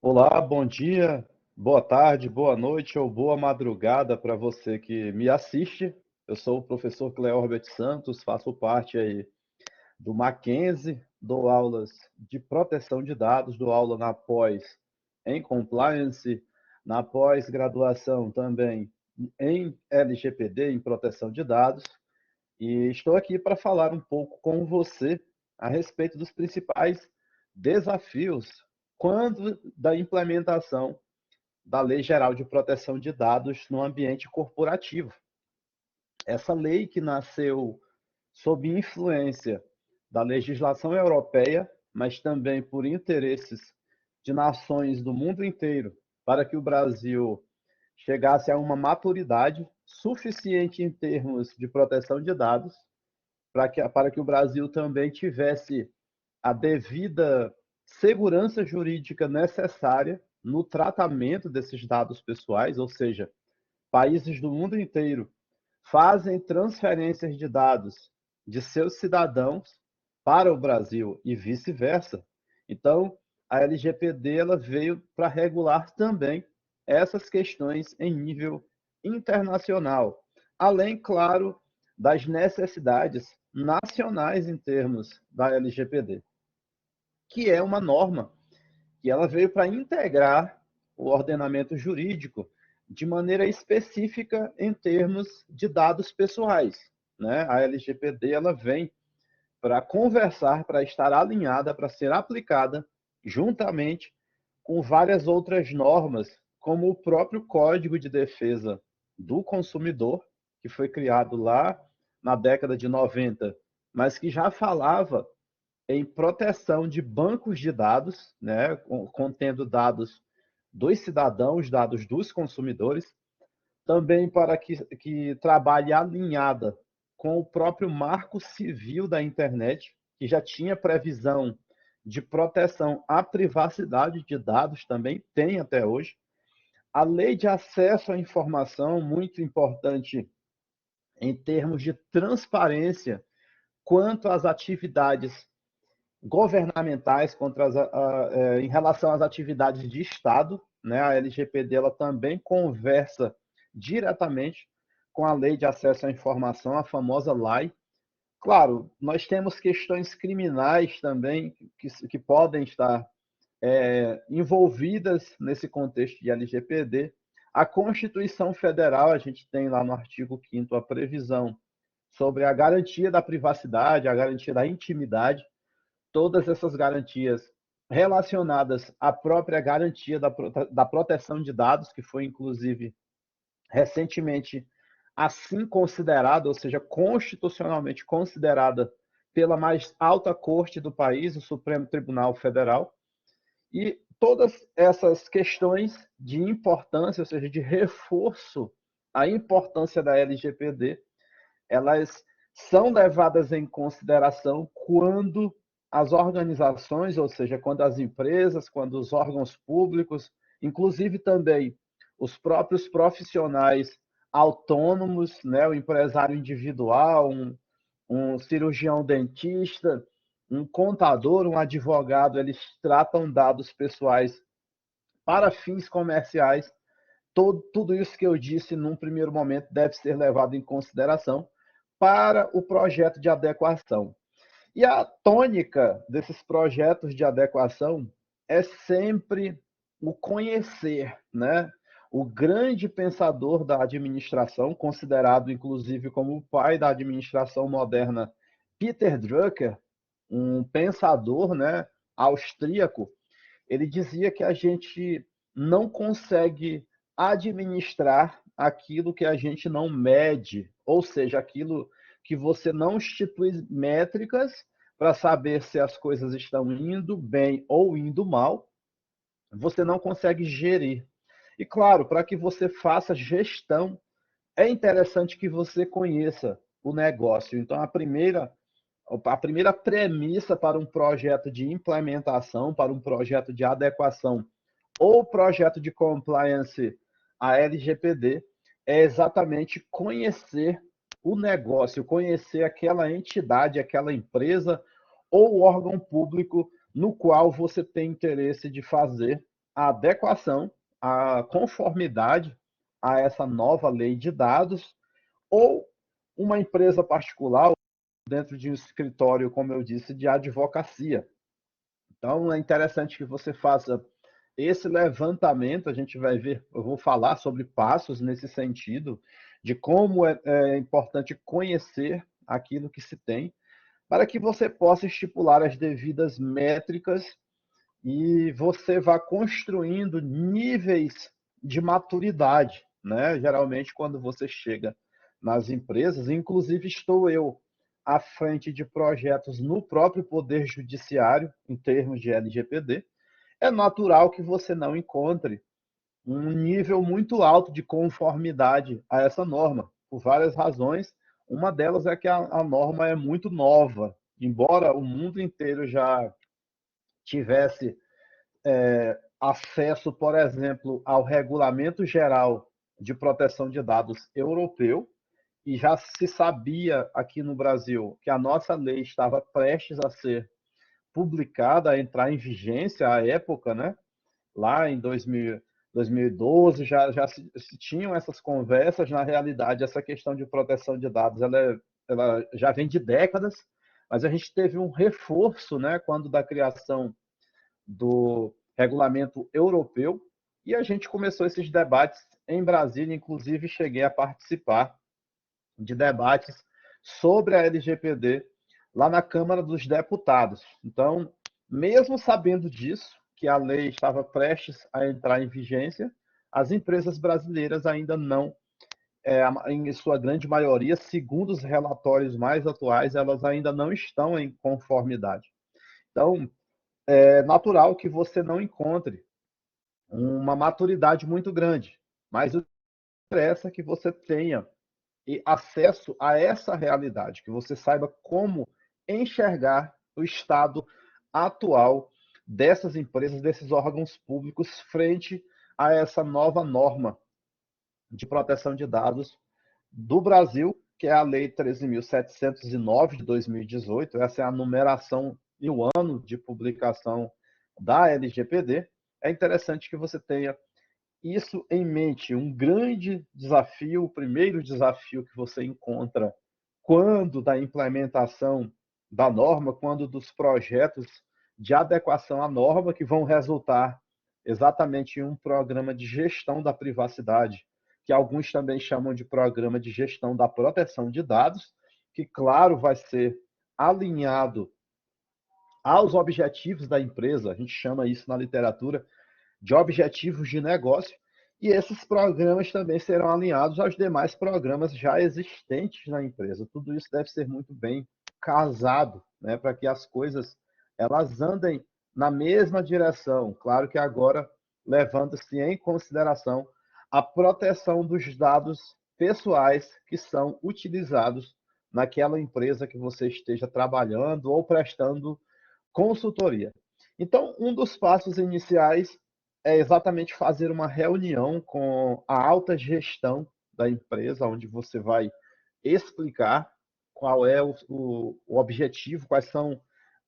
Olá, bom dia, boa tarde, boa noite ou boa madrugada para você que me assiste. Eu sou o professor Cleorbert Santos, faço parte aí do Mackenzie, dou aulas de proteção de dados, dou aula na pós em compliance, na pós-graduação também em LGPD, em proteção de dados, e estou aqui para falar um pouco com você a respeito dos principais desafios quando da implementação da Lei Geral de Proteção de Dados no ambiente corporativo. Essa lei que nasceu sob influência da legislação europeia, mas também por interesses de nações do mundo inteiro, para que o Brasil chegasse a uma maturidade suficiente em termos de proteção de dados, para que o Brasil também tivesse a devida segurança jurídica necessária no tratamento desses dados pessoais, ou seja, países do mundo inteiro fazem transferências de dados de seus cidadãos para o Brasil e vice-versa. Então, a LGPD ela veio para regular também essas questões em nível internacional, além, claro, das necessidades nacionais em termos da LGPD, que é uma norma que ela veio para integrar o ordenamento jurídico de maneira específica em termos de dados pessoais, né? A LGPD ela vem para conversar, para estar alinhada, para ser aplicada juntamente com várias outras normas, como o próprio Código de Defesa do Consumidor, que foi criado lá na década de 90, mas que já falava em proteção de bancos de dados, né, contendo dados dos cidadãos, dados dos consumidores, também para que trabalhe alinhada com o próprio Marco Civil da Internet, que já tinha previsão de proteção à privacidade de dados, também tem até hoje. A Lei de Acesso à Informação, muito importante em termos de transparência quanto às atividades governamentais em relação às atividades de Estado, né? A LGPD ela também conversa diretamente com a Lei de Acesso à Informação, a famosa LAI. Claro, nós temos questões criminais também que podem estar envolvidas nesse contexto de LGPD. A Constituição Federal, a gente tem lá no artigo 5º a previsão sobre a garantia da privacidade, a garantia da intimidade, todas essas garantias relacionadas à própria garantia da proteção de dados, que foi inclusive recentemente assim considerada, ou seja, constitucionalmente considerada pela mais alta corte do país, o Supremo Tribunal Federal, e todas essas questões de importância, ou seja, de reforço à importância da LGPD, elas são levadas em consideração quando as organizações, ou seja, quando as empresas, quando os órgãos públicos, inclusive também os próprios profissionais autônomos, né, o empresário individual, um cirurgião dentista, um contador, um advogado, eles tratam dados pessoais para fins comerciais. Tudo isso que eu disse num primeiro momento deve ser levado em consideração para o projeto de adequação. E a tônica desses projetos de adequação é sempre o conhecer, né? O grande pensador da administração, considerado inclusive como o pai da administração moderna, Peter Drucker, um pensador, né, austríaco, ele dizia que a gente não consegue administrar aquilo que a gente não mede, ou seja, aquilo que você não institui métricas para saber se as coisas estão indo bem ou indo mal, você não consegue gerir. E claro, para que você faça gestão, é interessante que você conheça o negócio. Então, a primeira premissa para um projeto de implementação, para um projeto de adequação ou projeto de compliance à LGPD é exatamente conhecer o negócio, conhecer aquela entidade, aquela empresa ou órgão público no qual você tem interesse de fazer a adequação, a conformidade a essa nova lei de dados, ou uma empresa particular dentro de um escritório, como eu disse, de advocacia. Então, é interessante que você faça esse levantamento. A gente vai ver, eu vou falar sobre passos nesse sentido, de como é importante conhecer aquilo que se tem, para que você possa estipular as devidas métricas e você vá construindo níveis de maturidade, né? Geralmente, quando você chega nas empresas, inclusive estou eu à frente de projetos no próprio Poder Judiciário, em termos de LGPD, é natural que você não encontre um nível muito alto de conformidade a essa norma, por várias razões. Uma delas é que a norma é muito nova. Embora o mundo inteiro já tivesse acesso, por exemplo, ao Regulamento Geral de Proteção de Dados europeu, e já se sabia aqui no Brasil que a nossa lei estava prestes a ser publicada, a entrar em vigência à época, né? Lá em 2012, já se tinham essas conversas. Na realidade, essa questão de proteção de dados ela já vem de décadas, mas a gente teve um reforço, né, quando da criação do regulamento europeu, e a gente começou esses debates em Brasília. Inclusive cheguei a participar de debates sobre a LGPD lá na Câmara dos Deputados. Então, mesmo sabendo disso, que a lei estava prestes a entrar em vigência, as empresas brasileiras ainda não, em sua grande maioria, segundo os relatórios mais atuais, elas ainda não estão em conformidade. Então, é natural que você não encontre uma maturidade muito grande, mas o que interessa é que você tenha acesso a essa realidade, que você saiba como enxergar o estado atual dessas empresas, desses órgãos públicos, frente a essa nova norma de proteção de dados do Brasil, que é a Lei 13.709 de 2018. Essa é a numeração e o ano de publicação da LGPD. É interessante que você tenha isso em mente. Um grande desafio, o primeiro desafio que você encontra quando da implementação da norma, quando dos projetos de adequação à norma, que vão resultar exatamente em um programa de gestão da privacidade, que alguns também chamam de programa de gestão da proteção de dados, que, claro, vai ser alinhado aos objetivos da empresa. A gente chama isso na literatura de objetivos de negócio, e esses programas também serão alinhados aos demais programas já existentes na empresa. Tudo isso deve ser muito bem casado, né, para que as coisas elas andem na mesma direção. Claro que agora levando-se em consideração a proteção dos dados pessoais que são utilizados naquela empresa que você esteja trabalhando ou prestando consultoria. Então, um dos passos iniciais é exatamente fazer uma reunião com a alta gestão da empresa, onde você vai explicar qual é o objetivo, quais são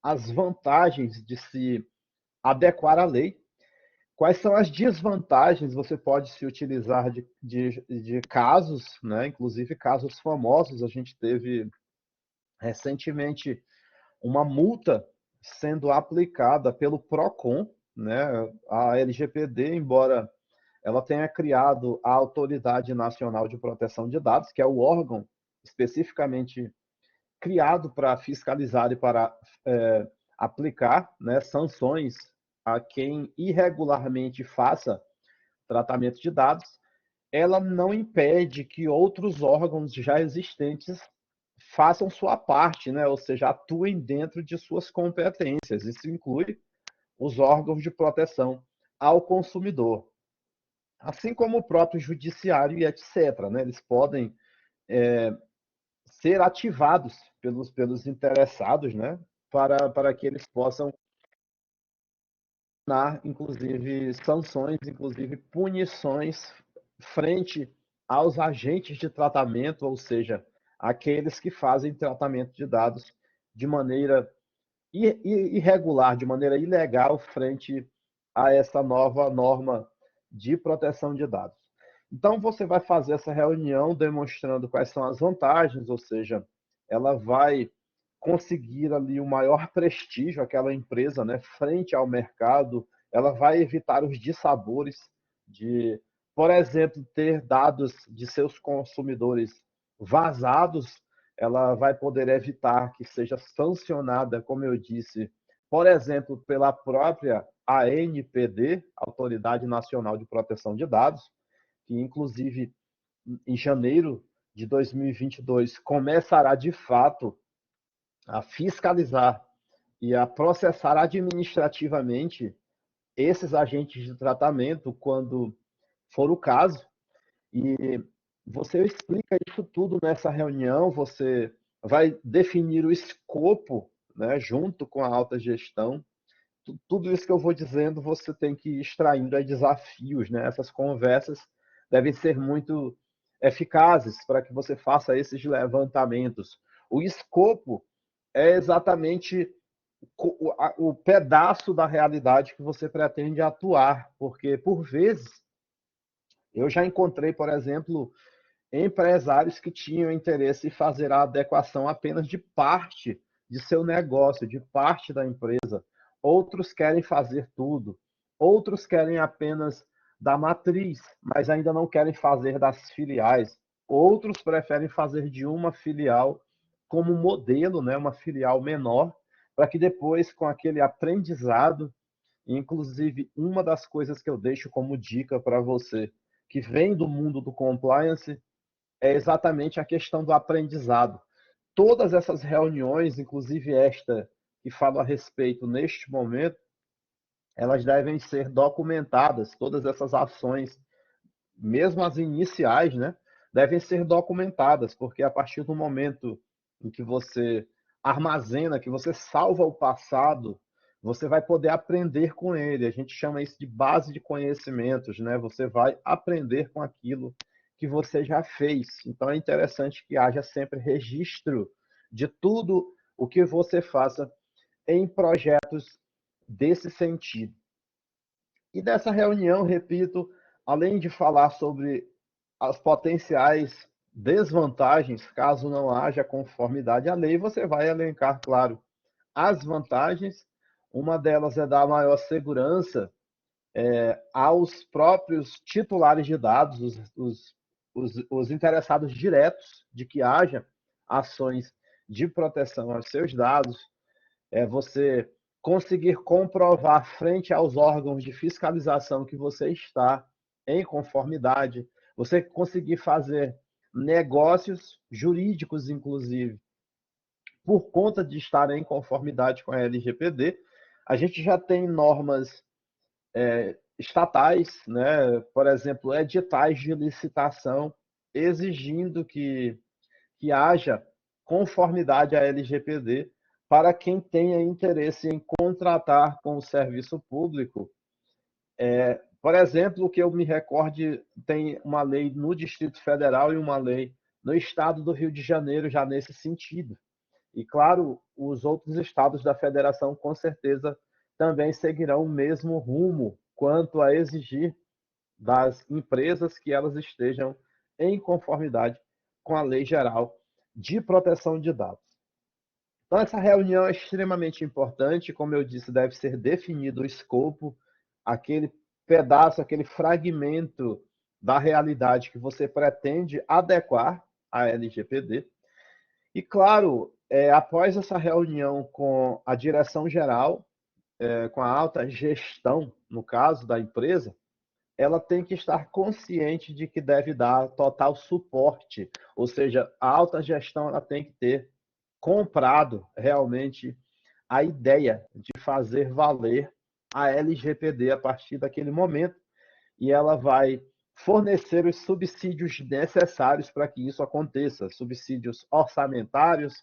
as vantagens de se adequar à lei, quais são as desvantagens. Você pode se utilizar de casos, né? Inclusive casos famosos. A gente teve recentemente uma multa sendo aplicada pelo PROCON, né? A LGPD, embora ela tenha criado a Autoridade Nacional de Proteção de Dados, que é o órgão especificamente criado para fiscalizar e para aplicar, né, sanções a quem irregularmente faça tratamento de dados, ela não impede que outros órgãos já existentes façam sua parte, né? Ou seja, atuem dentro de suas competências. Isso inclui os órgãos de proteção ao consumidor, assim como o próprio judiciário e etc. Né? Eles podem ser ativados pelos interessados, né? Para que eles possam dar, inclusive, sanções, inclusive punições frente aos agentes de tratamento, ou seja, aqueles que fazem tratamento de dados de maneira irregular, de maneira ilegal, frente a essa nova norma de proteção de dados. Então, você vai fazer essa reunião demonstrando quais são as vantagens, ou seja, ela vai conseguir ali o maior prestígio, aquela empresa, né, frente ao mercado, ela vai evitar os dissabores de, por exemplo, ter dados de seus consumidores vazados, ela vai poder evitar que seja sancionada, como eu disse, por exemplo, pela própria ANPD, Autoridade Nacional de Proteção de Dados, que inclusive em janeiro de 2022 começará de fato a fiscalizar e a processar administrativamente esses agentes de tratamento quando for o caso. E você explica isso tudo nessa reunião, você vai definir o escopo, né, junto com a alta gestão. Tudo isso que eu vou dizendo, você tem que ir extraindo aí desafios, né? Essas conversas devem ser muito eficazes para que você faça esses levantamentos. O escopo é exatamente o pedaço da realidade que você pretende atuar, porque, por vezes, eu já encontrei, por exemplo, empresários que tinham interesse em fazer a adequação apenas de parte de seu negócio, de parte da empresa. Outros querem fazer tudo. Outros querem apenas da matriz, mas ainda não querem fazer das filiais. Outros preferem fazer de uma filial como modelo, né, uma filial menor, para que depois, com aquele aprendizado, inclusive uma das coisas que eu deixo como dica para você, que vem do mundo do compliance, é exatamente a questão do aprendizado. Todas essas reuniões, inclusive esta que falo a respeito neste momento, elas devem ser documentadas, todas essas ações, mesmo as iniciais, né, devem ser documentadas, porque a partir do momento em que você armazena, que você salva o passado, você vai poder aprender com ele. A gente chama isso de base de conhecimentos, né? Você vai aprender com aquilo que você já fez. Então é interessante que haja sempre registro de tudo o que você faça em projetos desse sentido. E dessa reunião, repito, além de falar sobre as potenciais desvantagens, caso não haja conformidade à lei, você vai elencar, claro, as vantagens. Uma delas é dar maior segurança aos próprios titulares de dados, os interessados diretos de que haja ações de proteção aos seus dados, você conseguir comprovar frente aos órgãos de fiscalização que você está em conformidade, você conseguir fazer negócios jurídicos, inclusive, por conta de estar em conformidade com a LGPD. A gente já tem normas estatais, né? Por exemplo, editais de licitação exigindo que haja conformidade à LGPD para quem tenha interesse em contratar com o serviço público. Por exemplo, o que eu me recorde, tem uma lei no Distrito Federal e uma lei no estado do Rio de Janeiro já nesse sentido. E, claro, os outros estados da federação, com certeza, também seguirão o mesmo rumo quanto a exigir das empresas que elas estejam em conformidade com a Lei Geral de Proteção de Dados. Então, essa reunião é extremamente importante. Como eu disse, deve ser definido o escopo, aquele pedaço, aquele fragmento da realidade que você pretende adequar à LGPD. E, claro, após essa reunião com a direção geral, com a alta gestão, no caso da empresa, ela tem que estar consciente de que deve dar total suporte, ou seja, a alta gestão ela tem que ter comprado realmente a ideia de fazer valer a LGPD a partir daquele momento, e ela vai fornecer os subsídios necessários para que isso aconteça, subsídios orçamentários,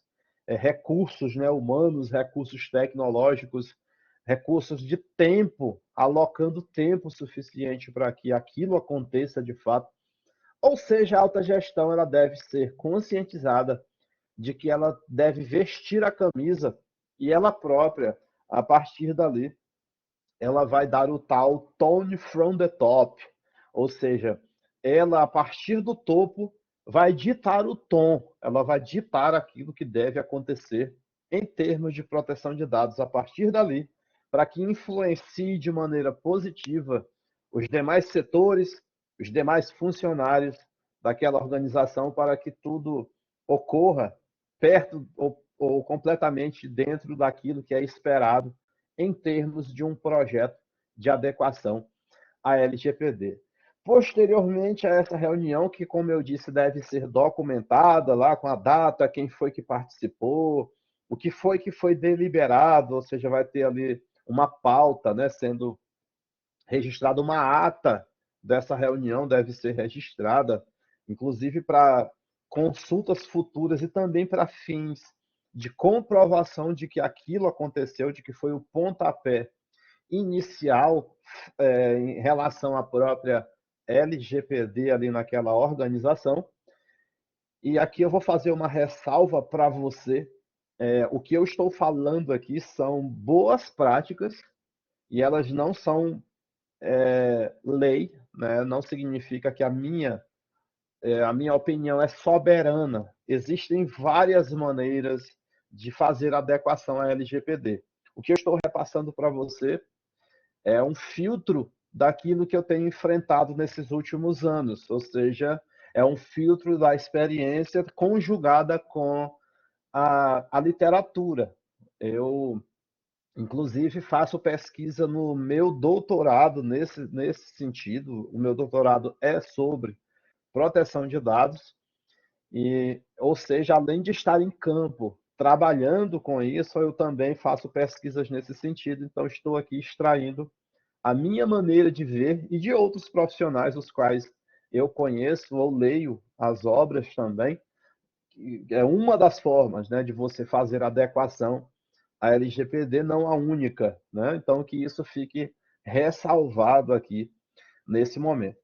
recursos, né, humanos, recursos tecnológicos, recursos de tempo, alocando tempo suficiente para que aquilo aconteça de fato. Ou seja, a alta gestão ela deve ser conscientizada de que ela deve vestir a camisa e ela própria, a partir dali, ela vai dar o tal tone from the top, ou seja, ela, a partir do topo, vai ditar o tom, ela vai ditar aquilo que deve acontecer em termos de proteção de dados a partir dali, para que influencie de maneira positiva os demais setores, os demais funcionários daquela organização, para que tudo ocorra perto ou completamente dentro daquilo que é esperado em termos de um projeto de adequação à LGPD. Posteriormente a essa reunião, que, como eu disse, deve ser documentada lá com a data, quem foi que participou, o que foi deliberado, ou seja, vai ter ali uma pauta, né, sendo registrada, uma ata dessa reunião deve ser registrada, inclusive para consultas futuras e também para fins de comprovação de que aquilo aconteceu, de que foi o pontapé inicial em relação à própria LGPD ali naquela organização. E aqui eu vou fazer uma ressalva para você. O que eu estou falando aqui são boas práticas e elas não são lei, né? Não significa que a minha opinião é soberana. Existem várias maneiras de fazer adequação à LGPD. O que eu estou repassando para você é um filtro daquilo que eu tenho enfrentado nesses últimos anos, ou seja, é um filtro da experiência conjugada com a literatura. Eu, inclusive, faço pesquisa no meu doutorado nesse sentido. O meu doutorado é sobre proteção de dados, ou seja, além de estar em campo trabalhando com isso, eu também faço pesquisas nesse sentido. Então, estou aqui extraindo a minha maneira de ver e de outros profissionais, os quais eu conheço ou leio as obras também. É uma das formas, né, de você fazer adequação à LGPD, não a única, né? Então, que isso fique ressalvado aqui nesse momento.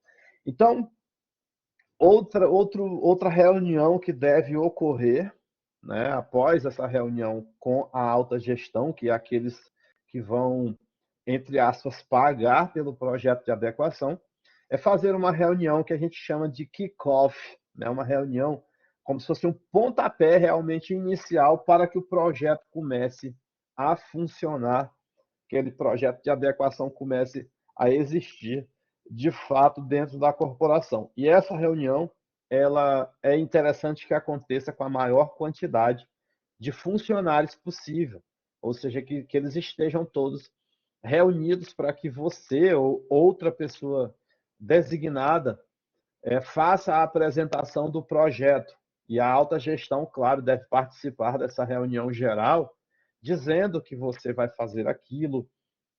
Então, outra reunião que deve ocorrer, né, após essa reunião com a alta gestão, que é aqueles que vão, entre aspas, pagar pelo projeto de adequação, é fazer uma reunião que a gente chama de kick-off, né, uma reunião como se fosse um pontapé realmente inicial para que o projeto comece a funcionar, aquele projeto de adequação comece a existir de fato dentro da corporação. E essa reunião, ela é interessante que aconteça com a maior quantidade de funcionários possível, ou seja, que eles estejam todos reunidos para que você ou outra pessoa designada faça a apresentação do projeto. E a alta gestão, claro, deve participar dessa reunião geral, dizendo que você vai fazer aquilo,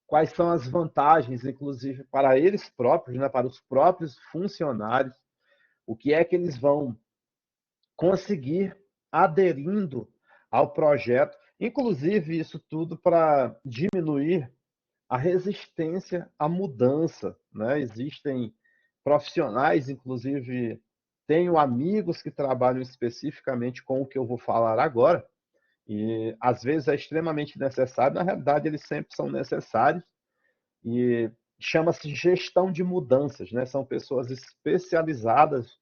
quais são as vantagens, inclusive para eles próprios, né, para os próprios funcionários, o que é que eles vão conseguir aderindo ao projeto, inclusive isso tudo para diminuir a resistência à mudança, né? Existem profissionais, inclusive tenho amigos que trabalham especificamente com o que eu vou falar agora, e às vezes é extremamente necessário, na realidade eles sempre são necessários, e chama-se gestão de mudanças, né? São pessoas especializadas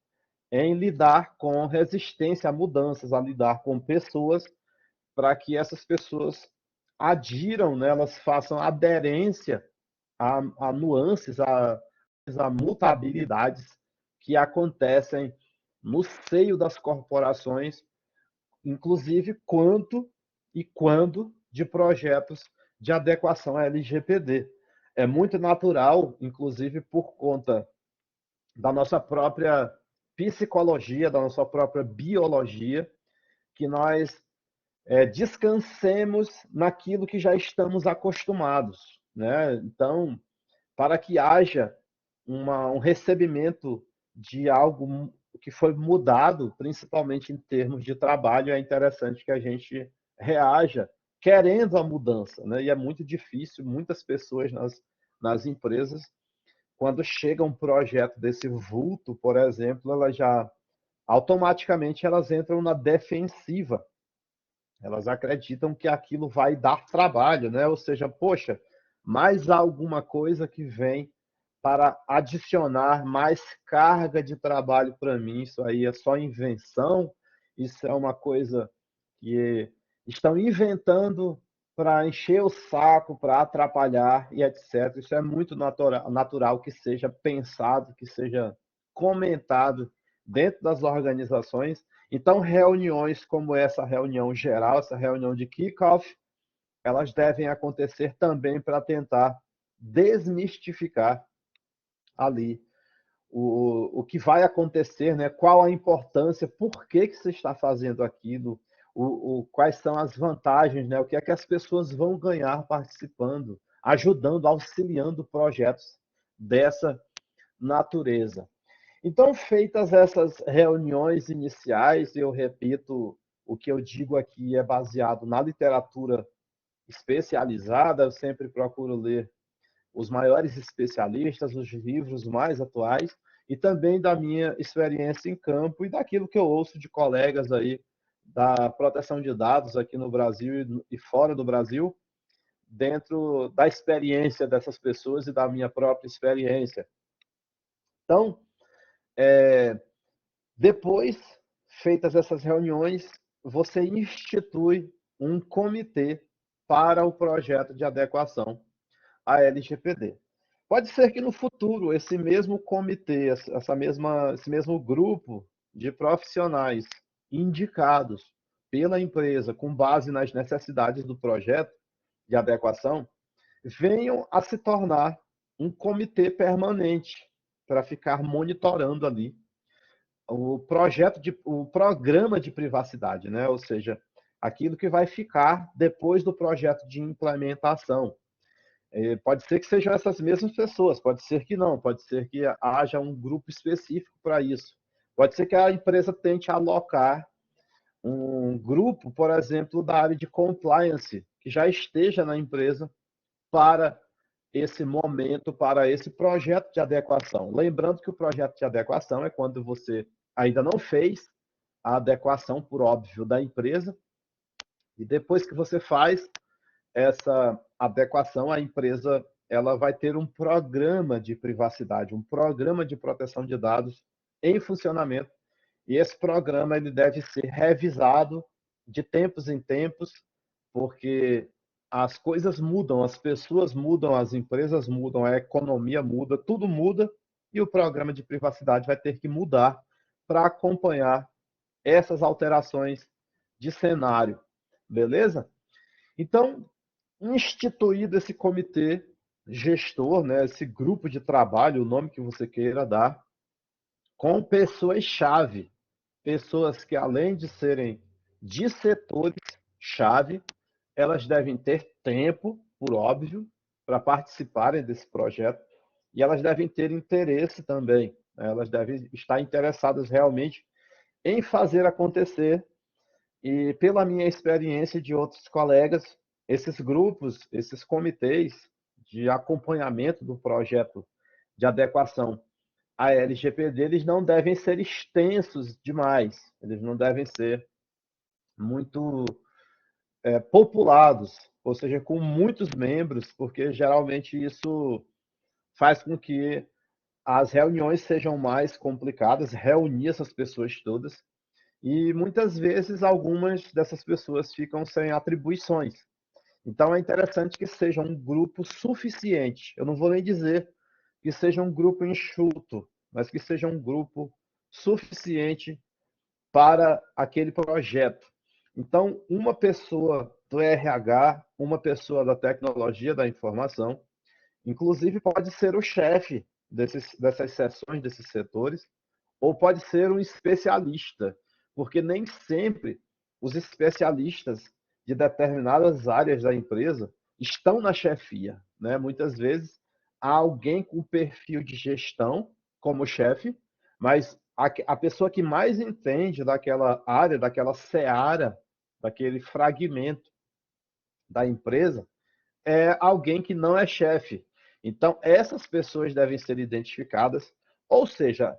em lidar com resistência a mudanças, a lidar com pessoas, para que essas pessoas adiram, né? Elas façam aderência a nuances, a mutabilidades que acontecem no seio das corporações, inclusive quanto e quando de projetos de adequação à LGPD. É muito natural, inclusive por conta da nossa própria psicologia, da nossa própria biologia, que nós descansemos naquilo que já estamos acostumados, né? Então, para que haja um recebimento de algo que foi mudado, principalmente em termos de trabalho, é interessante que a gente reaja querendo a mudança, né? E é muito difícil, muitas pessoas nas empresas, quando chega um projeto desse vulto, por exemplo, elas já automaticamente elas entram na defensiva. Elas acreditam que aquilo vai dar trabalho, né? Ou seja, poxa, mais alguma coisa que vem para adicionar mais carga de trabalho para mim. Isso aí é só invenção, isso é uma coisa que estão inventando para encher o saco, para atrapalhar e etc. Isso é muito natural que seja pensado, que seja comentado dentro das organizações. Então, reuniões como essa reunião geral, essa reunião de kickoff, elas devem acontecer também para tentar desmistificar ali o que vai acontecer, né? Qual a importância, por que que você está fazendo aquilo, quais são as vantagens, né? O que é que as pessoas vão ganhar participando, ajudando, auxiliando projetos dessa natureza. Então, feitas essas reuniões iniciais, eu repito, o que eu digo aqui é baseado na literatura especializada, eu sempre procuro ler os maiores especialistas, os livros mais atuais, e também da minha experiência em campo e daquilo que eu ouço de colegas aí da proteção de dados aqui no Brasil e fora do Brasil, dentro da experiência dessas pessoas e da minha própria experiência. Então, depois, feitas essas reuniões, você institui um comitê para o projeto de adequação à LGPD. Pode ser que no futuro esse mesmo comitê, esse mesmo grupo de profissionais indicados pela empresa com base nas necessidades do projeto de adequação venham a se tornar um comitê permanente para ficar monitorando ali o programa de privacidade, né? Ou seja, aquilo que vai ficar depois do projeto de implementação. Pode ser que sejam essas mesmas pessoas, pode ser que não, pode ser que haja um grupo específico para isso. Pode ser que a empresa tente alocar um grupo, por exemplo, da área de compliance, que já esteja na empresa para esse momento, para esse projeto de adequação. Lembrando que o projeto de adequação é quando você ainda não fez a adequação, por óbvio, da empresa, e depois que você faz essa adequação, a empresa ela vai ter um programa de privacidade, um programa de proteção de dados em funcionamento, e esse programa ele deve ser revisado de tempos em tempos, porque as coisas mudam, as pessoas mudam, as empresas mudam, a economia muda, tudo muda, e o programa de privacidade vai ter que mudar para acompanhar essas alterações de cenário, beleza? Então, instituído esse comitê gestor, né, esse grupo de trabalho, o nome que você queira dar, com pessoas-chave, pessoas que além de serem de setores-chave, elas devem ter tempo, por óbvio, para participarem desse projeto e elas devem ter interesse também, né? Elas devem estar interessadas realmente em fazer acontecer e pela minha experiência de outros colegas, esses grupos, esses comitês de acompanhamento do projeto de adequação à LGPD, eles não devem ser extensos demais, eles não devem ser muito populados, ou seja, com muitos membros, porque geralmente isso faz com que as reuniões sejam mais complicadas, reunir essas pessoas todas, e muitas vezes algumas dessas pessoas ficam sem atribuições. Então é interessante que seja um grupo suficiente. Eu não vou nem dizer que seja um grupo enxuto, mas que seja um grupo suficiente para aquele projeto. Então, uma pessoa do RH, uma pessoa da tecnologia da informação, inclusive pode ser o chefe dessas seções, desses setores, ou pode ser um especialista, porque nem sempre os especialistas de determinadas áreas da empresa estão na chefia, né? Muitas vezes há alguém com perfil de gestão como chefe, mas a pessoa que mais entende daquela área, daquela seara, daquele fragmento da empresa, é alguém que não é chefe. Então, essas pessoas devem ser identificadas, ou seja,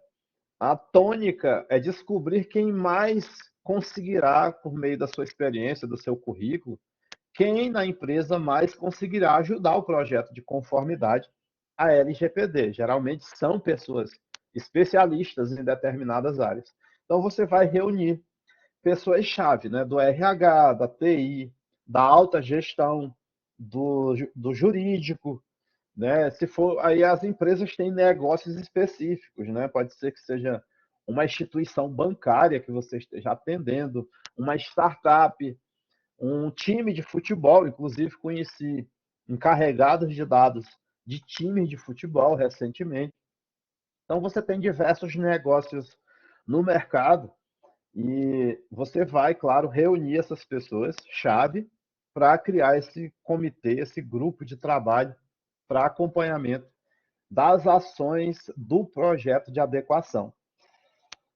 a tônica é descobrir quem mais conseguirá, por meio da sua experiência, do seu currículo, quem na empresa mais conseguirá ajudar o projeto de conformidade à LGPD. Geralmente são pessoas especialistas em determinadas áreas. Então você vai reunir pessoas-chave, né, do RH, da TI, da alta gestão, do jurídico, né? Se for, aí as empresas têm negócios específicos, né? Pode ser que seja uma instituição bancária que você esteja atendendo, uma startup, um time de futebol, inclusive conheci encarregados de dados de times de futebol recentemente. Então você tem diversos negócios no mercado e você vai, claro, reunir essas pessoas chave para criar esse comitê, esse grupo de trabalho para acompanhamento das ações do projeto de adequação.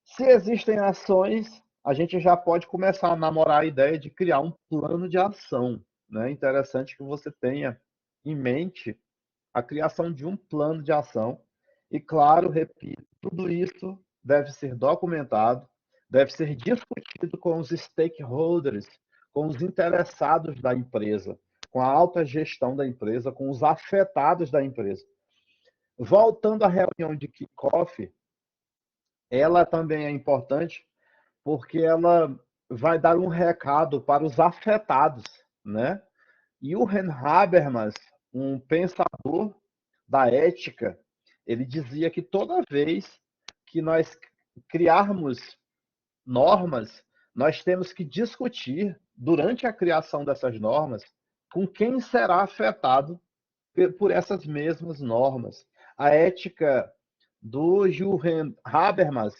Se existem ações, a gente já pode começar a namorar a ideia de criar um plano de ação. É interessante que você tenha em mente a criação de um plano de ação. E, claro, repito, tudo isso deve ser documentado, deve ser discutido com os stakeholders, com os interessados da empresa, com a alta gestão da empresa, com os afetados da empresa. Voltando à reunião de kickoff, ela também é importante porque ela vai dar um recado para os afetados, né? E o Ren Habermas, um pensador da ética, ele dizia que toda vez que nós criarmos normas, nós temos que discutir durante a criação dessas normas com quem será afetado por essas mesmas normas. A ética do Johann Habermas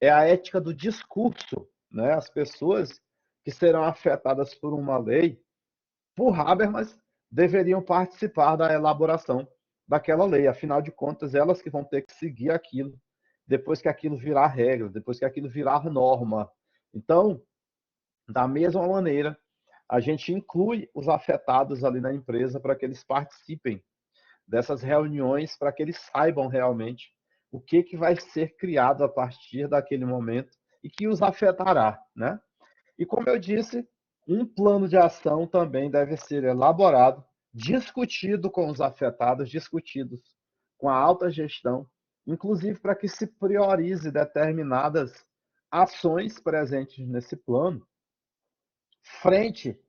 é a ética do discurso, né? As pessoas que serão afetadas por uma lei, por Habermas, deveriam participar da elaboração daquela lei. Afinal de contas, elas que vão ter que seguir aquilo depois que aquilo virar regra, depois que aquilo virar norma. Então, da mesma maneira, a gente inclui os afetados ali na empresa para que eles participem dessas reuniões, para que eles saibam realmente o que vai ser criado a partir daquele momento e que os afetará, né? E como eu disse, um plano de ação também deve ser elaborado, discutido com os afetados, discutidos com a alta gestão, inclusive para que se priorize determinadas ações presentes nesse plano frente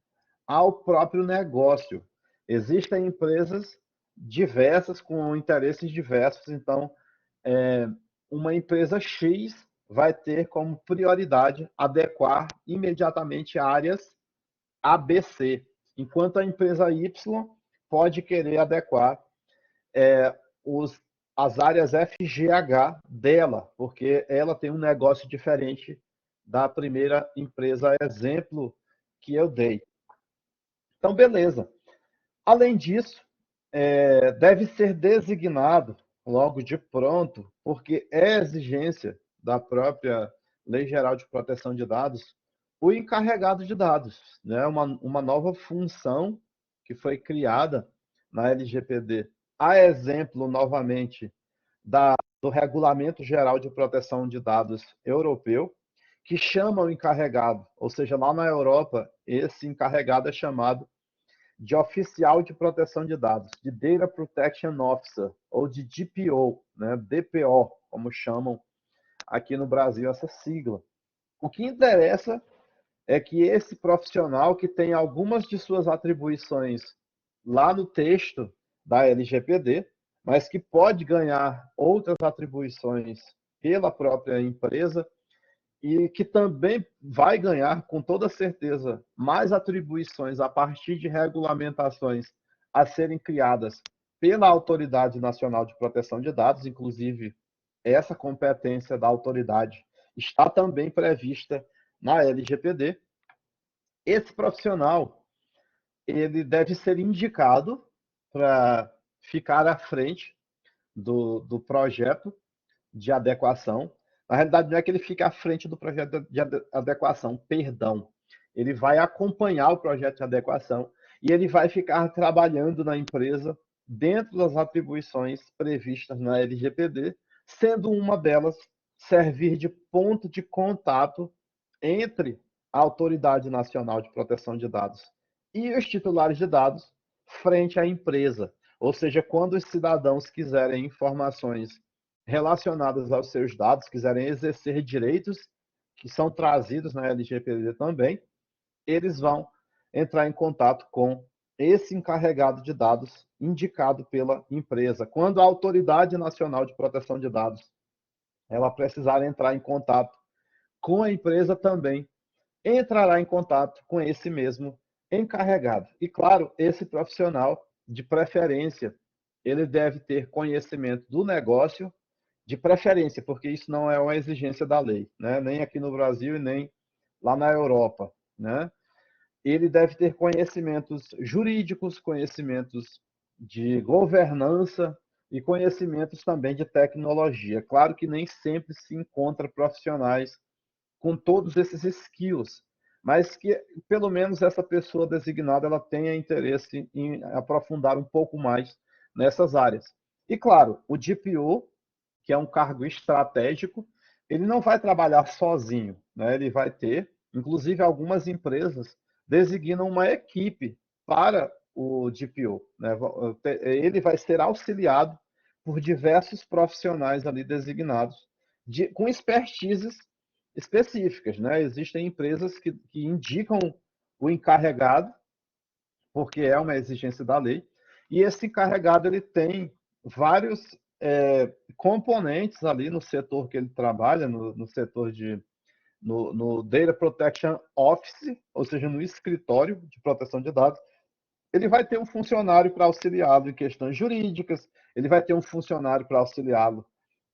ao próprio negócio. Existem empresas diversas, com interesses diversos, então, uma empresa X vai ter como prioridade adequar imediatamente áreas ABC, enquanto a empresa Y pode querer adequar os, as áreas FGH dela, porque ela tem um negócio diferente da primeira empresa exemplo que eu dei. Então, beleza. Além disso, deve ser designado logo de pronto, porque é exigência da própria Lei Geral de Proteção de Dados, o encarregado de dados, né? Uma nova função que foi criada na LGPD, a exemplo, novamente, do Regulamento Geral de Proteção de Dados europeu, que chama o encarregado, ou seja, lá na Europa, esse encarregado é chamado de oficial de proteção de dados, de Data Protection Officer, ou de DPO, né? DPO, como chamam aqui no Brasil essa sigla. O que interessa é que esse profissional que tem algumas de suas atribuições lá no texto da LGPD, mas que pode ganhar outras atribuições pela própria empresa, e que também vai ganhar, com toda certeza, mais atribuições a partir de regulamentações a serem criadas pela Autoridade Nacional de Proteção de Dados, inclusive essa competência da autoridade está também prevista na LGPD. Esse profissional, ele deve ser indicado para ficar à frente do projeto de adequação. Na realidade, não é que ele fique à frente do projeto de adequação, perdão. Ele vai acompanhar o projeto de adequação e ele vai ficar trabalhando na empresa dentro das atribuições previstas na LGPD, sendo uma delas servir de ponto de contato entre a Autoridade Nacional de Proteção de Dados e os titulares de dados frente à empresa. Ou seja, quando os cidadãos quiserem informações relacionadas aos seus dados, quiserem exercer direitos que são trazidos na LGPD também, eles vão entrar em contato com esse encarregado de dados indicado pela empresa. Quando a Autoridade Nacional de Proteção de Dados ela precisar entrar em contato com a empresa também, entrará em contato com esse mesmo encarregado. E, claro, esse profissional, de preferência, ele deve ter conhecimento do negócio, de preferência, porque isso não é uma exigência da lei, né? Nem aqui no Brasil e nem lá na Europa, né? Ele deve ter conhecimentos jurídicos, conhecimentos de governança e conhecimentos também de tecnologia. Claro que nem sempre se encontra profissionais com todos esses skills, mas que pelo menos essa pessoa designada ela tenha interesse em aprofundar um pouco mais nessas áreas. E claro, o DPO, que é um cargo estratégico, ele não vai trabalhar sozinho, né? Ele vai ter, inclusive algumas empresas designam uma equipe para o DPO, né? Ele vai ser auxiliado por diversos profissionais ali designados com expertises específicas, né? Existem empresas que indicam o encarregado, porque é uma exigência da lei, e esse encarregado ele tem vários componentes ali no setor que ele trabalha, no setor no Data Protection Office, ou seja, no escritório de proteção de dados. Ele vai ter um funcionário para auxiliá-lo em questões jurídicas, ele vai ter um funcionário para auxiliá-lo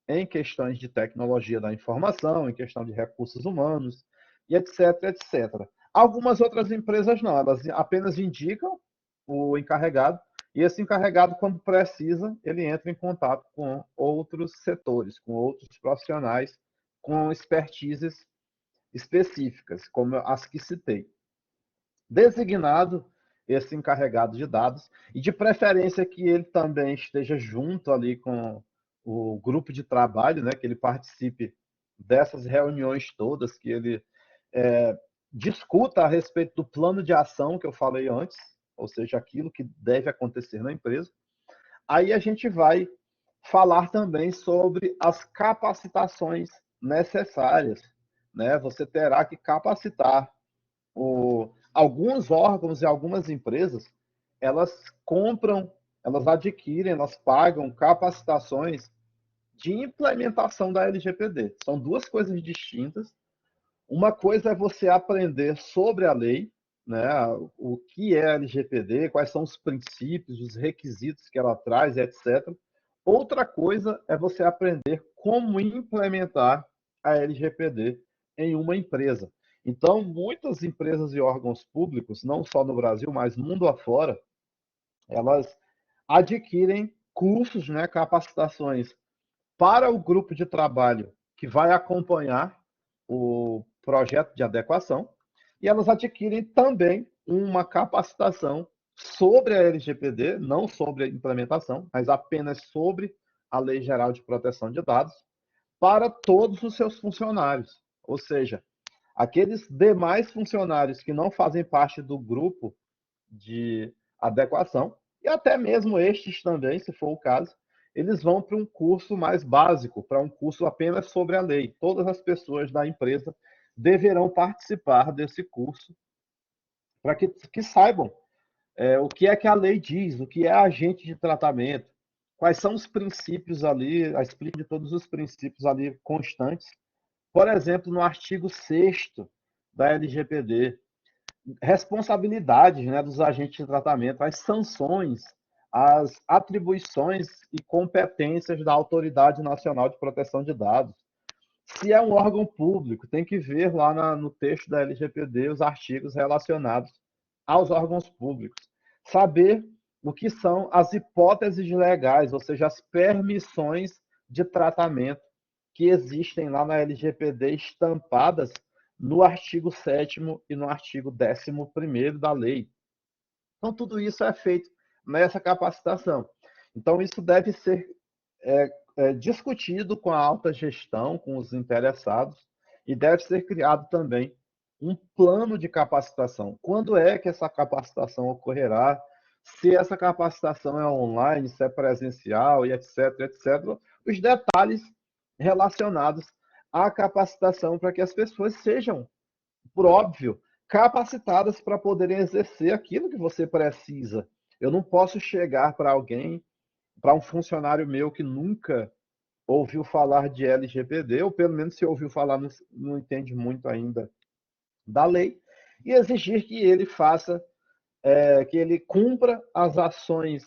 em questões de tecnologia da informação, em questão de recursos humanos, e etc, etc. Algumas outras empresas não, elas apenas indicam o encarregado, e esse encarregado, quando precisa, ele entra em contato com outros setores, com outros profissionais, com expertises específicas, como as que citei. Designado esse encarregado de dados, e de preferência que ele também esteja junto ali com o grupo de trabalho, né, que ele participe dessas reuniões todas, que ele discuta a respeito do plano de ação que eu falei antes, ou seja, aquilo que deve acontecer na empresa. Aí a gente vai falar também sobre as capacitações necessárias, né? Você terá que capacitar alguns órgãos e algumas empresas, elas compram, elas adquirem, elas pagam capacitações de implementação da LGPD. São duas coisas distintas. Uma coisa é você aprender sobre a lei, né, o que é a LGPD, quais são os princípios, os requisitos que ela traz, etc. Outra coisa é você aprender como implementar a LGPD em uma empresa. Então, muitas empresas e órgãos públicos, não só no Brasil, mas mundo afora, elas adquirem cursos, né, capacitações para o grupo de trabalho que vai acompanhar o projeto de adequação, e elas adquirem também uma capacitação sobre a LGPD, não sobre a implementação, mas apenas sobre a Lei Geral de Proteção de Dados, para todos os seus funcionários. Ou seja, aqueles demais funcionários que não fazem parte do grupo de adequação, e até mesmo estes também, se for o caso, eles vão para um curso mais básico, para um curso apenas sobre a lei. Todas as pessoas da empresa deverão participar desse curso para que saibam o que é que a lei diz, o que é agente de tratamento, quais são os princípios ali, a explica de todos os princípios ali constantes. Por exemplo, no artigo 6º da LGPD, responsabilidades, né, dos agentes de tratamento, as sanções, as atribuições e competências da Autoridade Nacional de Proteção de Dados. Se é um órgão público, tem que ver lá no texto da LGPD os artigos relacionados aos órgãos públicos. Saber o que são as hipóteses legais, ou seja, as permissões de tratamento que existem lá na LGPD estampadas no artigo 7º e no artigo 11º da lei. Então, tudo isso é feito nessa capacitação. Então, isso deve ser discutido com a alta gestão, com os interessados, e deve ser criado também um plano de capacitação. Quando é que essa capacitação ocorrerá? Se essa capacitação é online, se é presencial e etc, etc. Os detalhes relacionados à capacitação para que as pessoas sejam, por óbvio, capacitadas para poderem exercer aquilo que você precisa. Eu não posso chegar para alguém, para um funcionário meu que nunca ouviu falar de LGPD, ou pelo menos se ouviu falar, não entende muito ainda da lei, e exigir que ele faça, que ele cumpra as ações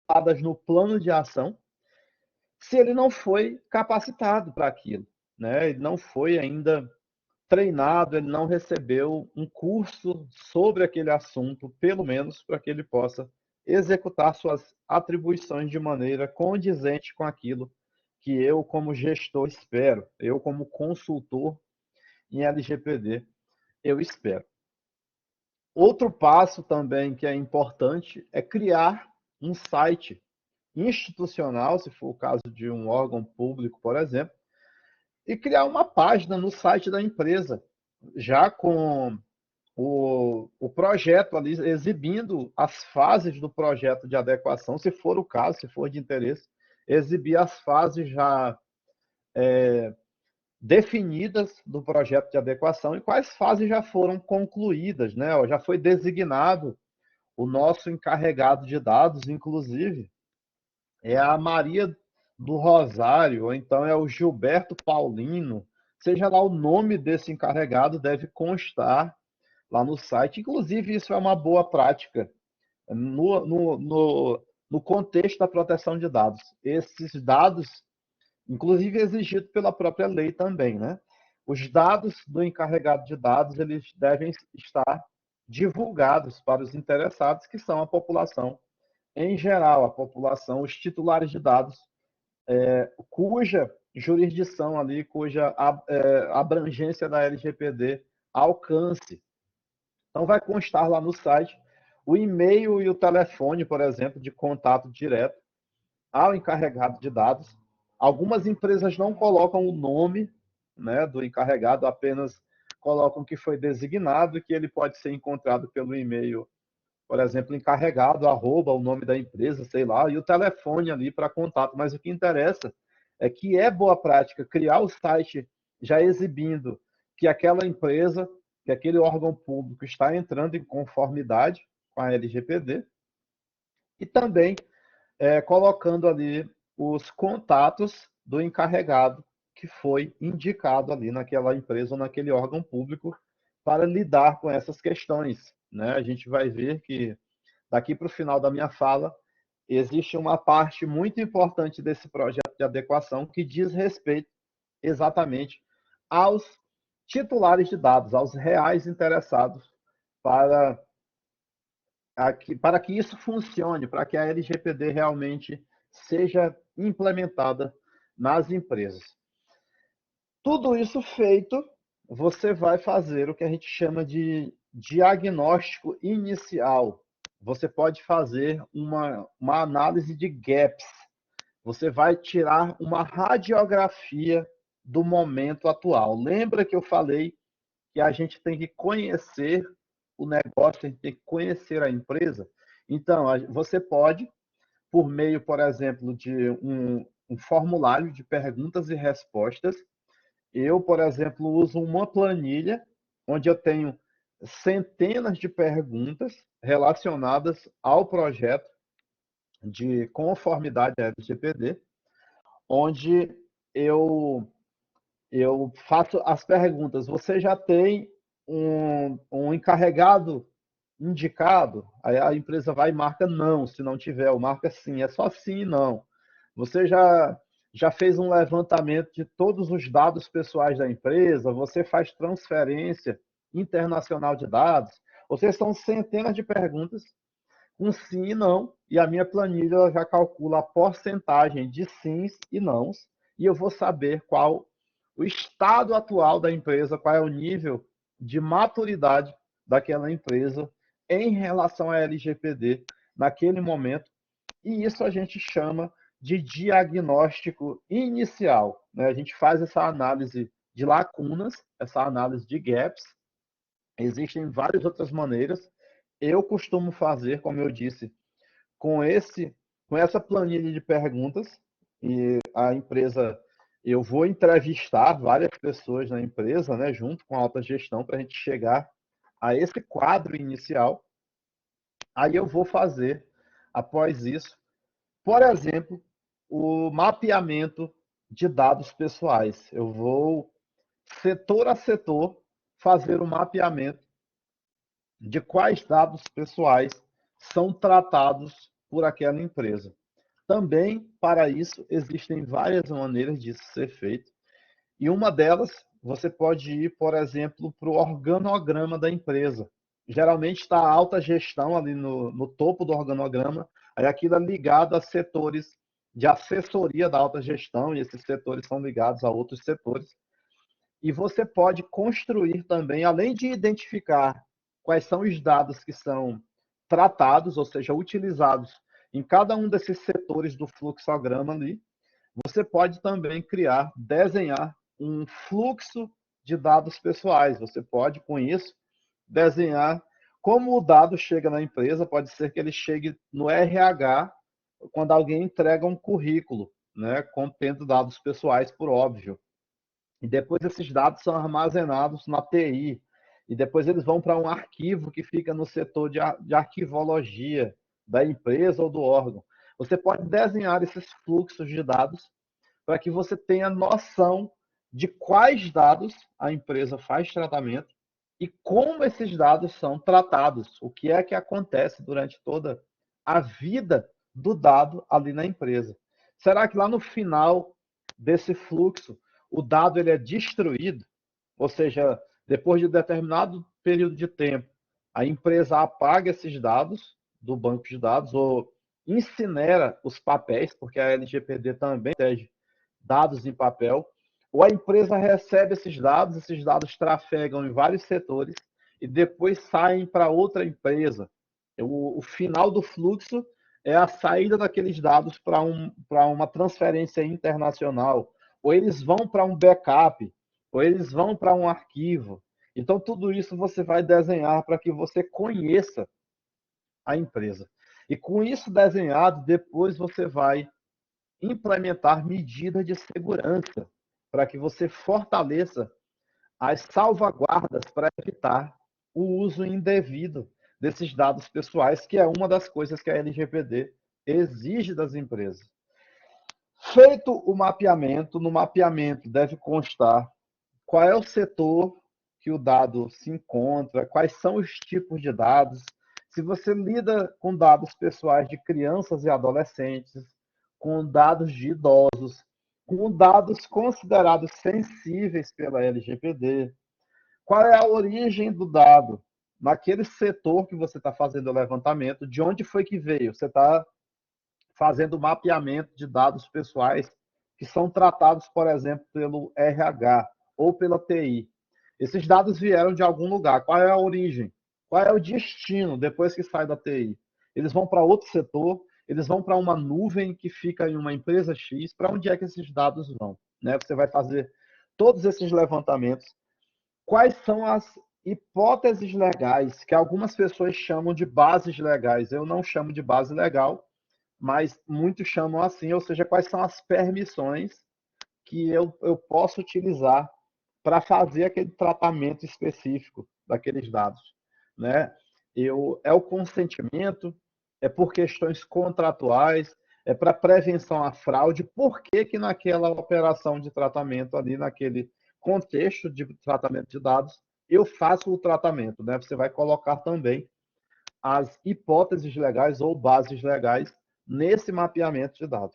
dadas no plano de ação, se ele não foi capacitado para aquilo, né? Ele não foi ainda treinado, ele não recebeu um curso sobre aquele assunto, pelo menos para que ele possa executar suas atribuições de maneira condizente com aquilo que eu, como gestor, espero, eu, como consultor em LGPD, eu espero. Outro passo também que é importante é criar um site institucional, se for o caso de um órgão público, por exemplo, e criar uma página no site da empresa, já com o projeto ali, exibindo as fases do projeto de adequação, se for o caso, se for de interesse, exibir as fases já definidas do projeto de adequação e quais fases já foram concluídas, né? Já foi designado o nosso encarregado de dados, inclusive, é a Maria do Rosário, ou então é o Gilberto Paulino, seja lá o nome desse encarregado, deve constar lá no site. Inclusive, isso é uma boa prática no contexto da proteção de dados. Esses dados, inclusive exigido pela própria lei também, né? Os dados do encarregado de dados, eles devem estar divulgados para os interessados, que são a população em geral, a população, os titulares de dados, cuja jurisdição ali, cuja abrangência da LGPD alcance. Então, vai constar lá no site o e-mail e o telefone, por exemplo, de contato direto ao encarregado de dados. Algumas empresas não colocam o nome, né, do encarregado, apenas colocam que foi designado e que ele pode ser encontrado pelo e-mail, por exemplo, encarregado, arroba, o nome da empresa, sei lá, e o telefone ali para contato. Mas o que interessa é que é boa prática criar o site já exibindo que aquela empresa, que aquele órgão público está entrando em conformidade com a LGPD e também colocando ali os contatos do encarregado que foi indicado ali naquela empresa ou naquele órgão público para lidar com essas questões, né? A gente vai ver que daqui para o final da minha fala existe uma parte muito importante desse projeto de adequação que diz respeito exatamente aos titulares de dados, aos reais interessados para para que isso funcione, para que a LGPD realmente seja implementada nas empresas. Tudo isso feito, você vai fazer o que a gente chama de diagnóstico inicial. Você pode fazer uma análise de gaps. Você vai tirar uma radiografia do momento atual. Lembra que eu falei que a gente tem que conhecer o negócio, a gente tem que conhecer a empresa? Então, você pode, por meio, por exemplo, de um formulário de perguntas e respostas, eu, por exemplo, uso uma planilha onde eu tenho centenas de perguntas relacionadas ao projeto de conformidade LGPD, onde eu faço as perguntas. Você já tem um encarregado indicado? Aí a empresa vai e marca não, se não tiver, ou marca sim. É só sim e não. Você já fez um levantamento de todos os dados pessoais da empresa? Você faz transferência internacional de dados? Ou seja, são centenas de perguntas com sim e não, e a minha planilha já calcula a porcentagem de sims e nãos, e eu vou saber qual o estado atual da empresa, qual é o nível de maturidade daquela empresa em relação à LGPD naquele momento, e isso a gente chama de diagnóstico inicial, né? A gente faz essa análise de lacunas, essa análise de gaps. Existem várias outras maneiras. Eu costumo fazer, como eu disse, com essa planilha de perguntas, e a empresa, eu vou entrevistar várias pessoas na empresa, né, junto com a alta gestão, para a gente chegar a esse quadro inicial. Aí eu vou fazer, após isso, por exemplo, o mapeamento de dados pessoais. Eu vou, setor a setor, fazer o mapeamento de quais dados pessoais são tratados por aquela empresa. Também, para isso, existem várias maneiras disso ser feito. E uma delas, você pode ir, por exemplo, para o organograma da empresa. Geralmente está a alta gestão ali no topo do organograma, aí aquilo é ligado a setores de assessoria da alta gestão, e esses setores são ligados a outros setores. E você pode construir também, além de identificar quais são os dados que são tratados, ou seja, utilizados em cada um desses setores do fluxograma ali, você pode também criar, desenhar um fluxo de dados pessoais. Você pode, com isso, desenhar como o dado chega na empresa. Pode ser que ele chegue no RH quando alguém entrega um currículo, né, contendo dados pessoais, por óbvio. E depois esses dados são armazenados na TI. E depois eles vão para um arquivo que fica no setor de arquivologia da empresa ou do órgão. Você pode desenhar esses fluxos de dados para que você tenha noção de quais dados a empresa faz tratamento e como esses dados são tratados, o que é que acontece durante toda a vida do dado ali na empresa. Será que lá no final desse fluxo o dado ele é destruído? Ou seja, depois de determinado período de tempo, a empresa apaga esses dados do banco de dados ou incinera os papéis, porque a LGPD também protege dados em papel, ou a empresa recebe esses dados trafegam em vários setores e depois saem para outra empresa. O final do fluxo é a saída daqueles dados para uma transferência internacional, ou eles vão para um backup, ou eles vão para um arquivo. Então, tudo isso você vai desenhar para que você conheça a empresa. E com isso desenhado, depois você vai implementar medidas de segurança para que você fortaleça as salvaguardas para evitar o uso indevido desses dados pessoais, que é uma das coisas que a LGPD exige das empresas. Feito o mapeamento, no mapeamento deve constar qual é o setor que o dado se encontra, quais são os tipos de dados, se você lida com dados pessoais de crianças e adolescentes, com dados de idosos, com dados considerados sensíveis pela LGPD, qual é a origem do dado naquele setor que você está fazendo o levantamento, de onde foi que veio? Você está fazendo mapeamento de dados pessoais que são tratados, por exemplo, pelo RH ou pela TI. Esses dados vieram de algum lugar. Qual é a origem? Qual é o destino depois que sai da TI? Eles vão para outro setor, eles vão para uma nuvem que fica em uma empresa X. Para onde é que esses dados vão? Né? Você vai fazer todos esses levantamentos. Quais são as hipóteses legais que algumas pessoas chamam de bases legais? Eu não chamo de base legal, mas muitos chamam assim, ou seja, quais são as permissões que eu posso utilizar para fazer aquele tratamento específico daqueles dados, né? É o consentimento, é por questões contratuais, é para prevenção à fraude, por que que naquela operação de tratamento ali, naquele contexto de tratamento de dados, eu faço o tratamento, né? Você vai colocar também as hipóteses legais ou bases legais nesse mapeamento de dados.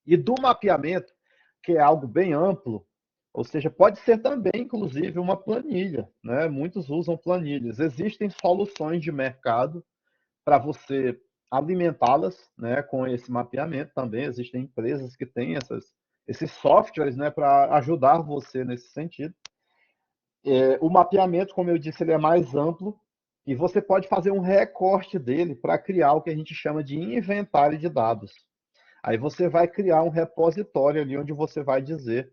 E do mapeamento, que é algo bem amplo, ou seja, pode ser também, inclusive, uma planilha, né? Muitos usam planilhas. Existem soluções de mercado para você alimentá-las, né, com esse mapeamento também. Existem empresas que têm esses softwares, né, para ajudar você nesse sentido. O mapeamento, como eu disse, ele é mais amplo e você pode fazer um recorte dele para criar o que a gente chama de inventário de dados. Aí você vai criar um repositório ali onde você vai dizer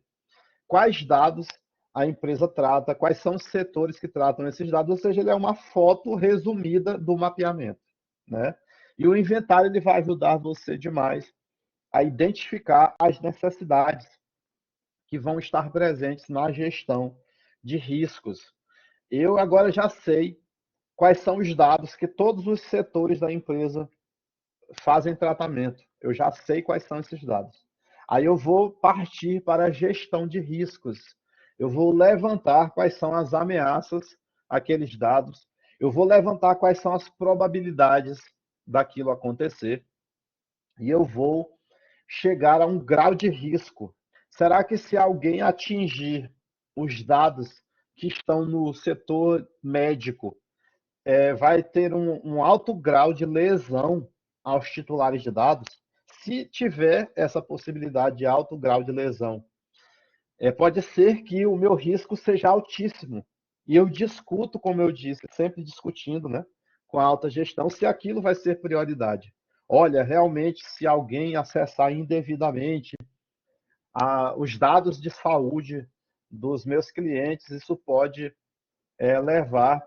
quais dados a empresa trata, quais são os setores que tratam esses dados, ou seja, ele é uma foto resumida do mapeamento, né? E o inventário ele vai ajudar você demais a identificar as necessidades que vão estar presentes na gestão de riscos. Eu agora já sei quais são os dados que todos os setores da empresa fazem tratamento. Eu já sei quais são esses dados. Aí eu vou partir para a gestão de riscos. Eu vou levantar quais são as ameaças àqueles dados. Eu vou levantar quais são as probabilidades daquilo acontecer. E eu vou chegar a um grau de risco. Será que se alguém atingir os dados que estão no setor médico, vai ter um alto grau de lesão aos titulares de dados? Se tiver essa possibilidade de alto grau de lesão, pode ser que o meu risco seja altíssimo. E eu discuto, como eu disse, sempre discutindo, né, com a alta gestão, se aquilo vai ser prioridade. Olha, realmente, se alguém acessar indevidamente os dados de saúde dos meus clientes, isso pode levar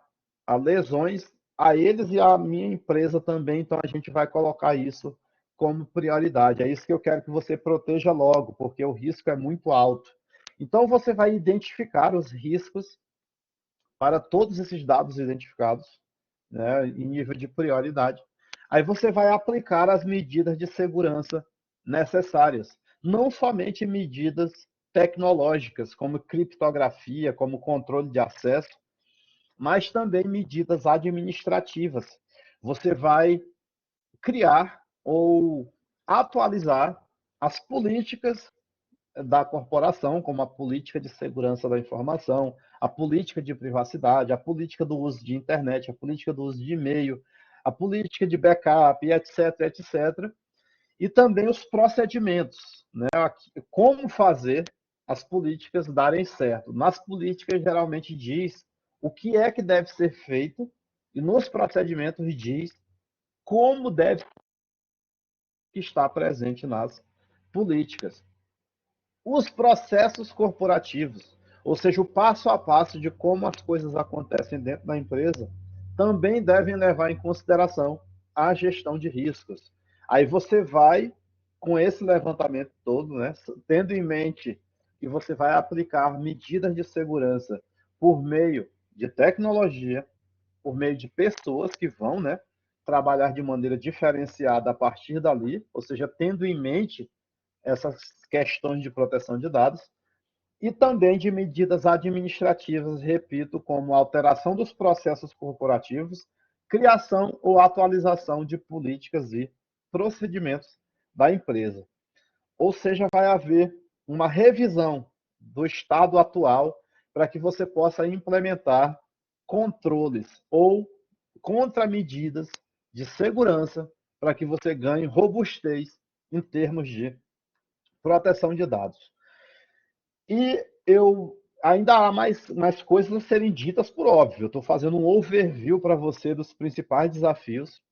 a lesões a eles e à minha empresa também, então a gente vai colocar isso como prioridade. É isso que eu quero que você proteja logo, porque o risco é muito alto. Então você vai identificar os riscos para todos esses dados identificados, né, em nível de prioridade. Aí você vai aplicar as medidas de segurança necessárias, não somente medidas tecnológicas, como criptografia, como controle de acesso, mas também medidas administrativas. Você vai criar ou atualizar as políticas da corporação, como a política de segurança da informação, a política de privacidade, a política do uso de internet, a política do uso de e-mail, a política de backup, etc, etc. E também os procedimentos, né? Como fazer as políticas darem certo. Nas políticas, geralmente diz o que é que deve ser feito, e nos procedimentos diz como deve estar presente nas políticas. Os processos corporativos, ou seja, o passo a passo de como as coisas acontecem dentro da empresa, também devem levar em consideração a gestão de riscos. Aí você vai, com esse levantamento todo, né, tendo em mente que você vai aplicar medidas de segurança por meio de tecnologia, por meio de pessoas que vão, né, trabalhar de maneira diferenciada a partir dali, ou seja, tendo em mente essas questões de proteção de dados, e também de medidas administrativas, repito, como alteração dos processos corporativos, criação ou atualização de políticas e procedimentos da empresa. Ou seja, vai haver uma revisão do estado atual para que você possa implementar controles ou contramedidas de segurança para que você ganhe robustez em termos de proteção de dados. E eu ainda há mais coisas a serem ditas por óbvio. Eu estou fazendo um overview para você dos principais desafios.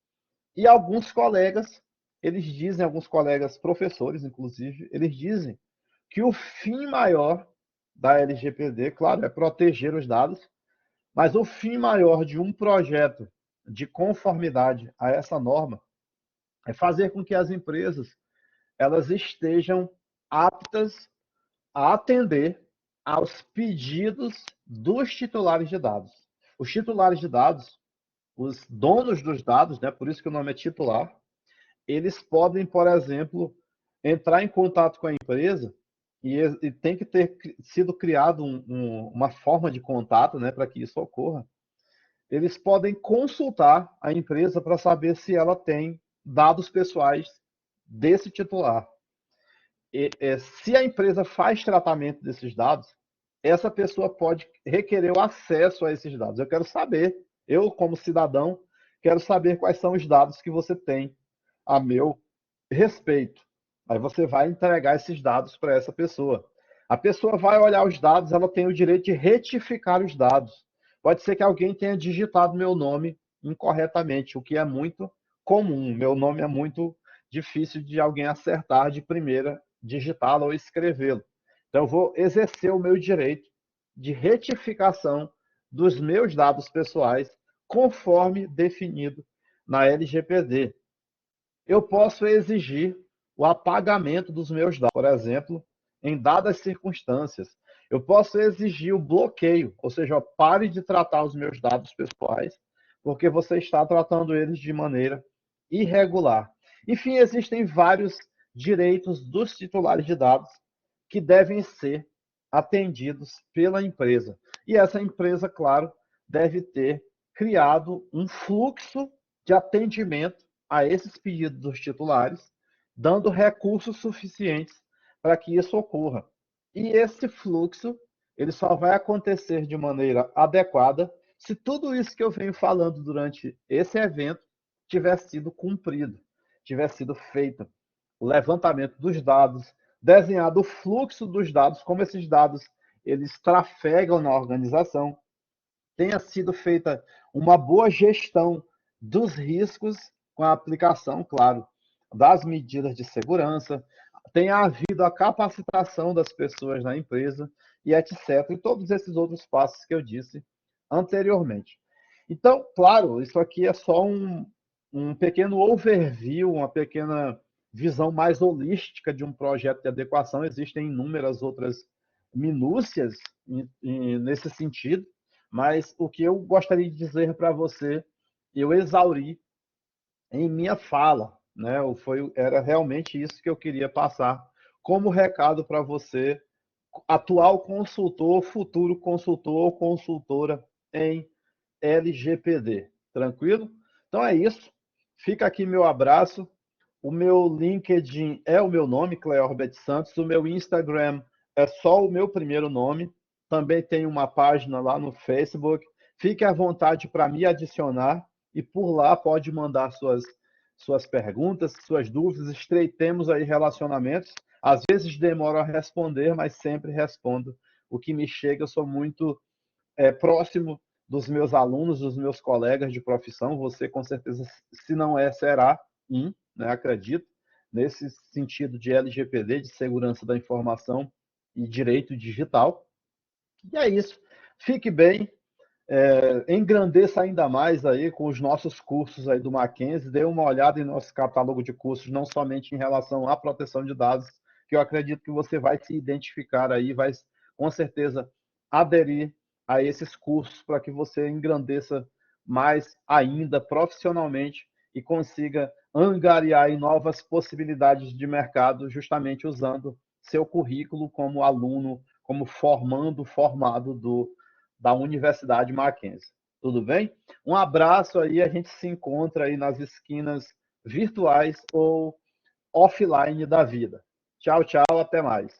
E alguns colegas, eles dizem, alguns colegas professores, inclusive, eles dizem que o fim maior da LGPD, claro, é proteger os dados, mas o fim maior de um projeto de conformidade a essa norma é fazer com que as empresas elas estejam aptas a atender aos pedidos dos titulares de dados. Os titulares de dados, os donos dos dados, né, por isso que o nome é titular, eles podem, por exemplo, entrar em contato com a empresa e tem que ter sido criado uma forma de contato, né, para que isso ocorra. Eles podem consultar a empresa para saber se ela tem dados pessoais desse titular. Se a empresa faz tratamento desses dados, essa pessoa pode requerer o acesso a esses dados. Eu quero saber, eu como cidadão, quero saber quais são os dados que você tem a meu respeito. Aí você vai entregar esses dados para essa pessoa. A pessoa vai olhar os dados, ela tem o direito de retificar os dados. Pode ser que alguém tenha digitado meu nome incorretamente, o que é muito comum. Meu nome é muito difícil de alguém acertar de primeira digitá-lo ou escrevê-lo. Então, eu vou exercer o meu direito de retificação dos meus dados pessoais, conforme definido na LGPD. Eu posso exigir o apagamento dos meus dados, por exemplo, em dadas circunstâncias. Eu posso exigir o bloqueio, ou seja, pare de tratar os meus dados pessoais, porque você está tratando eles de maneira irregular. Enfim, existem vários direitos dos titulares de dados que devem ser atendidos pela empresa. E essa empresa, claro, deve ter criado um fluxo de atendimento a esses pedidos dos titulares, dando recursos suficientes para que isso ocorra. E esse fluxo, ele só vai acontecer de maneira adequada se tudo isso que eu venho falando durante esse evento tiver sido cumprido, tiver sido feito o levantamento dos dados, desenhado o fluxo dos dados, como esses dados eles trafegam na organização, tenha sido feita uma boa gestão dos riscos com a aplicação, claro, das medidas de segurança, tenha havido a capacitação das pessoas na empresa e etc. E todos esses outros passos que eu disse anteriormente. Então, claro, isso aqui é só um pequeno overview, uma pequena visão mais holística de um projeto de adequação. Existem inúmeras outras minúcias nesse sentido, mas o que eu gostaria de dizer para você, eu exauri em minha fala, né? Era realmente isso que eu queria passar como recado para você, atual consultor, futuro consultor ou consultora em LGPD. Tranquilo? Então é isso. Fica aqui meu abraço. O meu LinkedIn é o meu nome, Cleorbert Santos. O meu Instagram é só o meu primeiro nome. Também tem uma página lá no Facebook. Fique à vontade para me adicionar e por lá pode mandar suas perguntas, suas dúvidas. Estreitemos aí relacionamentos. Às vezes demoro a responder, mas sempre respondo o que me chega. Eu sou muito próximo dos meus alunos, dos meus colegas de profissão. Você, com certeza, se não é, será né, acredito, nesse sentido de LGPD, de segurança da informação e direito digital. E é isso. Fique bem, engrandeça ainda mais aí com os nossos cursos aí do Mackenzie, dê uma olhada em nosso catálogo de cursos, não somente em relação à proteção de dados, que eu acredito que você vai se identificar aí, vai com certeza aderir a esses cursos para que você engrandeça mais ainda profissionalmente e consiga angariar aí novas possibilidades de mercado, justamente usando seu currículo como aluno, como formado da Universidade Mackenzie. Tudo bem? Um abraço aí, a gente se encontra aí nas esquinas virtuais ou offline da vida. Tchau, tchau, até mais.